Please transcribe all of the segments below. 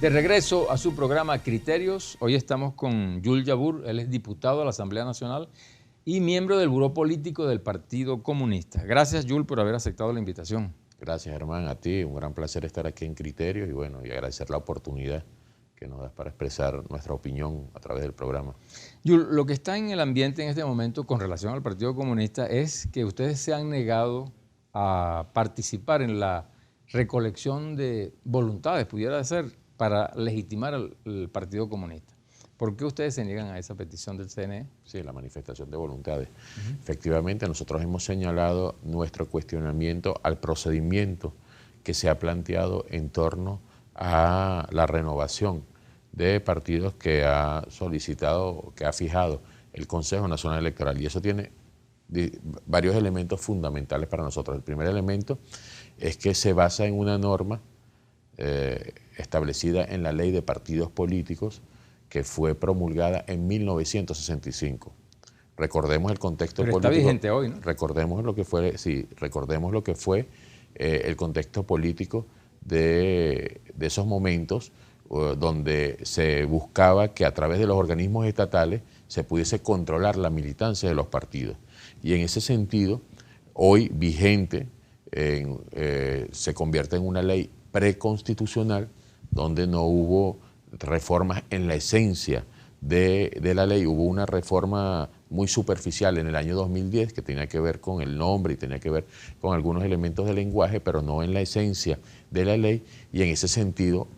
De regreso a su programa Criterios, hoy estamos con Yul Yabur, él es diputado de la Asamblea Nacional y miembro del Buró Político del Partido Comunista. Gracias, Yul, por haber aceptado la invitación. Gracias, Germán, a ti. Un gran placer estar aquí en Criterios y agradecer la oportunidad que nos das para expresar nuestra opinión a través del programa. Yul, lo que está en el ambiente en este momento con relación al Partido Comunista es que ustedes se han negado a participar en la recolección de voluntades, pudiera ser, para legitimar el Partido Comunista. ¿Por qué ustedes se niegan a esa petición del CNE? Sí, la manifestación de voluntades. Efectivamente, nosotros hemos señalado nuestro cuestionamiento al procedimiento que se ha planteado en torno a la renovación de partidos que ha solicitado, que ha fijado el Consejo Nacional Electoral. Y eso tiene varios elementos fundamentales para nosotros. El primer elemento es que se basa en una norma establecida en la Ley de Partidos Políticos que fue promulgada en 1965. Recordemos el contexto político. Pero está vigente hoy, ¿no? Recordemos lo que fue, sí, recordemos lo que fue el contexto político de esos momentos donde se buscaba que a través de los organismos estatales se pudiese controlar la militancia de los partidos. Y en ese sentido, hoy vigente, se convierte en una ley preconstitucional donde no hubo reformas en la esencia de la ley. Hubo una reforma muy superficial en el año 2010 que tenía que ver con el nombre y tenía que ver con algunos elementos del lenguaje, pero no en la esencia de la ley, y en ese sentido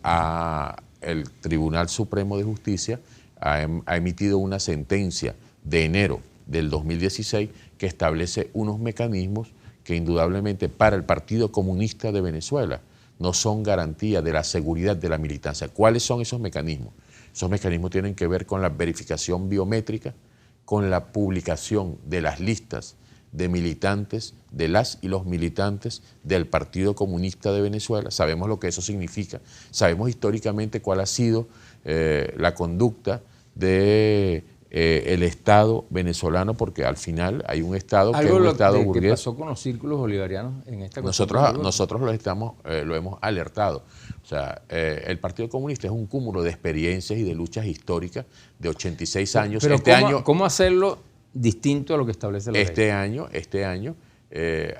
el Tribunal Supremo de Justicia ha emitido una sentencia de enero del 2016 que establece unos mecanismos que indudablemente para el Partido Comunista de Venezuela no son garantía de la seguridad de la militancia. ¿Cuáles son esos mecanismos? Esos mecanismos tienen que ver con la verificación biométrica, con la publicación de las listas de militantes, de las y los militantes del Partido Comunista de Venezuela. Sabemos lo que eso significa, sabemos históricamente cuál ha sido la conducta de el Estado venezolano, porque al final hay un Estado que es un Estado burgués. ¿Qué pasó con los círculos bolivarianos en esta cuestión? Nosotros lo hemos alertado. O sea, el Partido Comunista es un cúmulo de experiencias y de luchas históricas de 86 años. Pero ¿cómo hacerlo distinto a lo que establece la ley? Este año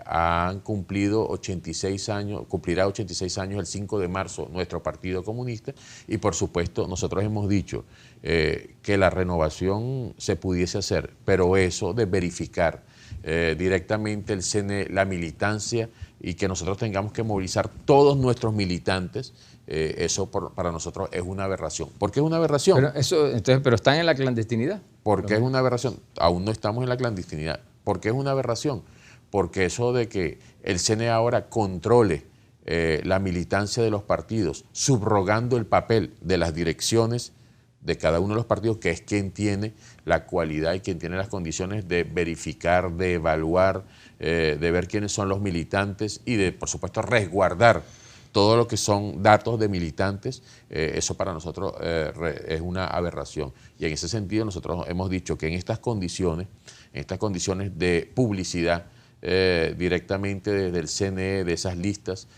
han cumplido 86 años, cumplirá 86 años el 5 de marzo nuestro Partido Comunista, y por supuesto nosotros hemos dicho que la renovación se pudiese hacer, pero eso de verificar directamente el CNE, la militancia, y que nosotros tengamos que movilizar todos nuestros militantes, eso para nosotros es una aberración. ¿Por qué es una aberración? Pero están en la clandestinidad. ¿Por qué es una aberración? Aún no estamos en la clandestinidad. ¿Por qué es una aberración? Porque eso de que el CNE ahora controle la militancia de los partidos, subrogando el papel de las direcciones de cada uno de los partidos, que es quien tiene la cualidad y quien tiene las condiciones de verificar, de evaluar, de ver quiénes son los militantes y de, por supuesto, resguardar todo lo que son datos de militantes, eso para nosotros es una aberración. Y en ese sentido nosotros hemos dicho que en estas condiciones de publicidad directamente desde el CNE, de esas listas,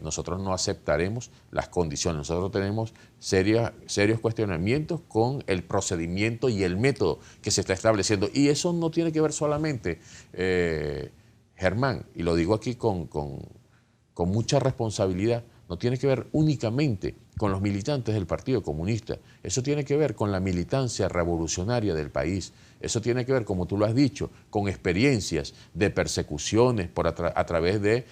nosotros no aceptaremos las condiciones. Nosotros tenemos serios cuestionamientos con el procedimiento y el método que se está estableciendo. Y eso no tiene que ver solamente, Germán, y lo digo aquí con mucha responsabilidad, no tiene que ver únicamente con los militantes del Partido Comunista. Eso tiene que ver con la militancia revolucionaria del país. Eso tiene que ver, como tú lo has dicho, con experiencias de persecuciones a través de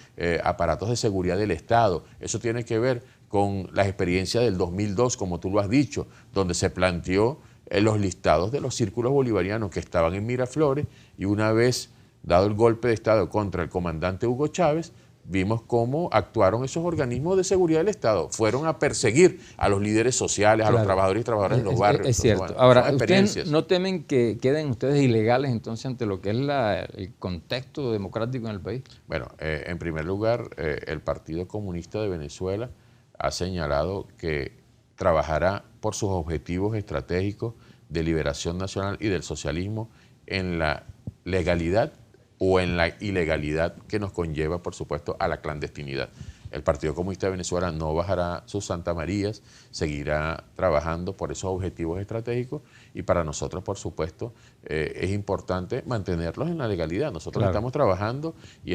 aparatos de seguridad del Estado. Eso tiene que ver con las experiencias del 2002, como tú lo has dicho, donde se planteó los listados de los círculos bolivarianos que estaban en Miraflores, y una vez dado el golpe de Estado contra el comandante Hugo Chávez, vimos cómo actuaron esos organismos de seguridad del Estado. Fueron a perseguir a los líderes sociales, a los trabajadores y trabadoras en los barrios. Es cierto. Ahora, ¿ustedes no temen que queden ustedes ilegales entonces ante lo que es el contexto democrático en el país? Bueno, en primer lugar, el Partido Comunista de Venezuela ha señalado que trabajará por sus objetivos estratégicos de liberación nacional y del socialismo en la legalidad o en la ilegalidad que nos conlleva, por supuesto, a la clandestinidad. El Partido Comunista de Venezuela no bajará sus Santa Marías, seguirá trabajando por esos objetivos estratégicos y para nosotros, por supuesto, es importante mantenerlos en la legalidad. Nosotros estamos trabajando y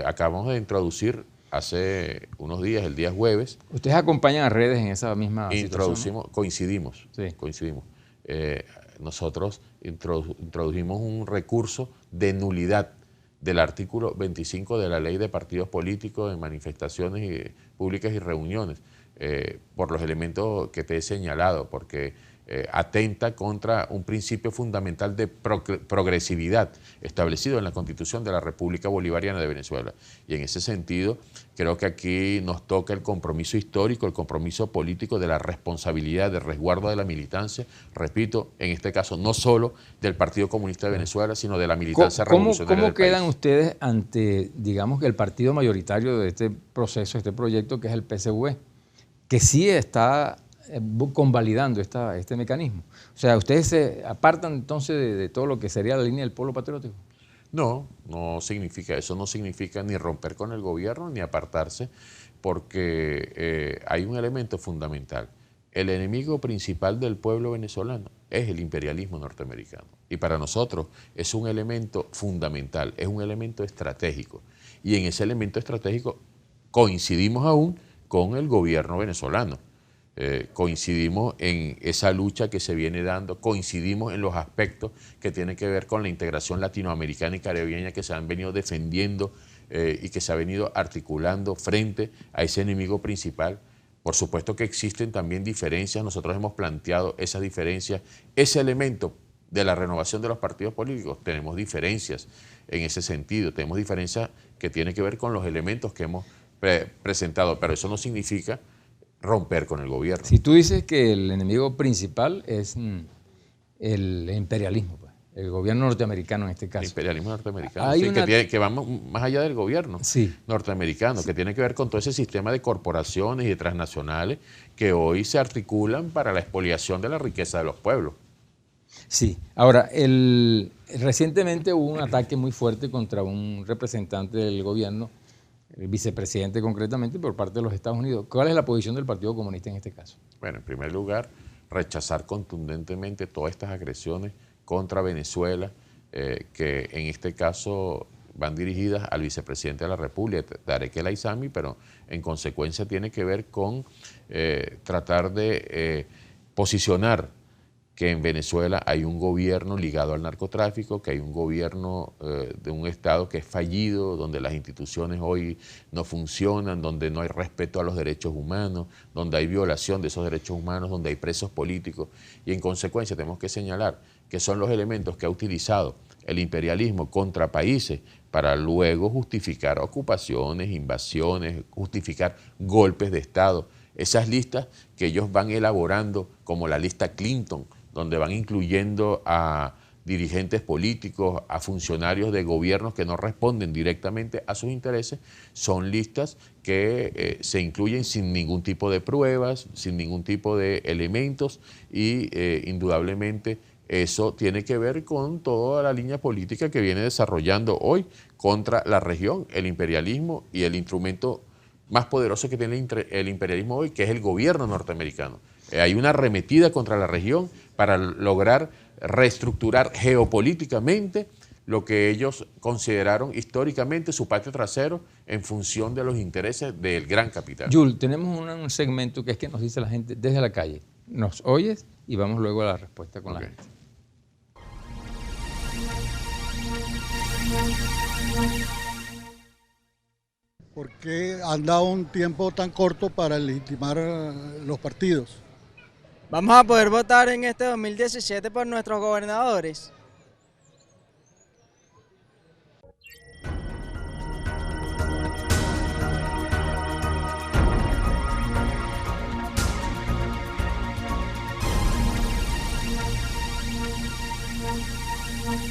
acabamos de introducir hace unos días, el día jueves. ¿Ustedes acompañan a redes en esa misma situación, ¿no? Coincidimos. Nosotros introdujimos un recurso de nulidad del artículo 25 de la Ley de Partidos Políticos en manifestaciones públicas y reuniones, por los elementos que te he señalado, porque atenta contra un principio fundamental de progresividad establecido en la Constitución de la República Bolivariana de Venezuela. Y en ese sentido, creo que aquí nos toca el compromiso histórico, el compromiso político de la responsabilidad de resguardo de la militancia, repito, en este caso no solo del Partido Comunista de Venezuela, sino de la militancia revolucionaria del país. ¿Cómo quedan ustedes ante, digamos, que el partido mayoritario de este proceso, este proyecto, que es el PSV, que sí está convalidando este mecanismo? O sea, ¿ustedes se apartan entonces de todo lo que sería la línea del pueblo patriótico? No, no significa eso, no significa ni romper con el gobierno ni apartarse, porque hay un elemento fundamental. El enemigo principal del pueblo venezolano es el imperialismo norteamericano. Y para nosotros es un elemento fundamental, es un elemento estratégico. Y en ese elemento estratégico coincidimos aún con el gobierno venezolano. Coincidimos en esa lucha que se viene dando, coincidimos en los aspectos que tienen que ver con la integración latinoamericana y caribeña que se han venido defendiendo y que se ha venido articulando frente a ese enemigo principal. Por supuesto que existen también diferencias, nosotros hemos planteado esas diferencias, ese elemento de la renovación de los partidos políticos, tenemos diferencias en ese sentido, tenemos diferencias que tienen que ver con los elementos que hemos presentado, pero eso no significa romper con el gobierno. Si tú dices que el enemigo principal es el imperialismo, pues, el gobierno norteamericano en este caso. El imperialismo norteamericano, sí, que va más allá del gobierno norteamericano, que tiene que ver con todo ese sistema de corporaciones y de transnacionales que hoy se articulan para la expoliación de la riqueza de los pueblos. Sí, ahora, recientemente hubo un ataque muy fuerte contra un representante del gobierno, el vicepresidente concretamente, por parte de los Estados Unidos. ¿Cuál es la posición del Partido Comunista en este caso? Bueno, en primer lugar, rechazar contundentemente todas estas agresiones contra Venezuela, que en este caso van dirigidas al vicepresidente de la República, Tarek El Aissami, pero en consecuencia tiene que ver con tratar de posicionar que en Venezuela hay un gobierno ligado al narcotráfico, que hay un gobierno de un Estado que es fallido, donde las instituciones hoy no funcionan, donde no hay respeto a los derechos humanos, donde hay violación de esos derechos humanos, donde hay presos políticos. Y en consecuencia tenemos que señalar que son los elementos que ha utilizado el imperialismo contra países para luego justificar ocupaciones, invasiones, justificar golpes de Estado. Esas listas que ellos van elaborando como la lista Clinton, donde van incluyendo a dirigentes políticos, a funcionarios de gobiernos que no responden directamente a sus intereses, son listas que se incluyen sin ningún tipo de pruebas, sin ningún tipo de elementos y indudablemente eso tiene que ver con toda la línea política que viene desarrollando hoy contra la región, el imperialismo y el instrumento más poderoso que tiene el imperialismo hoy, que es el gobierno norteamericano. Hay una arremetida contra la región para lograr reestructurar geopolíticamente lo que ellos consideraron históricamente su patio trasero en función de los intereses del gran capital. Yul, tenemos un segmento que es que nos dice la gente desde la calle. Nos oyes y vamos luego a la respuesta con la gente. ¿Por qué han dado un tiempo tan corto para legitimar los partidos? Vamos a poder votar en este 2017 por nuestros gobernadores.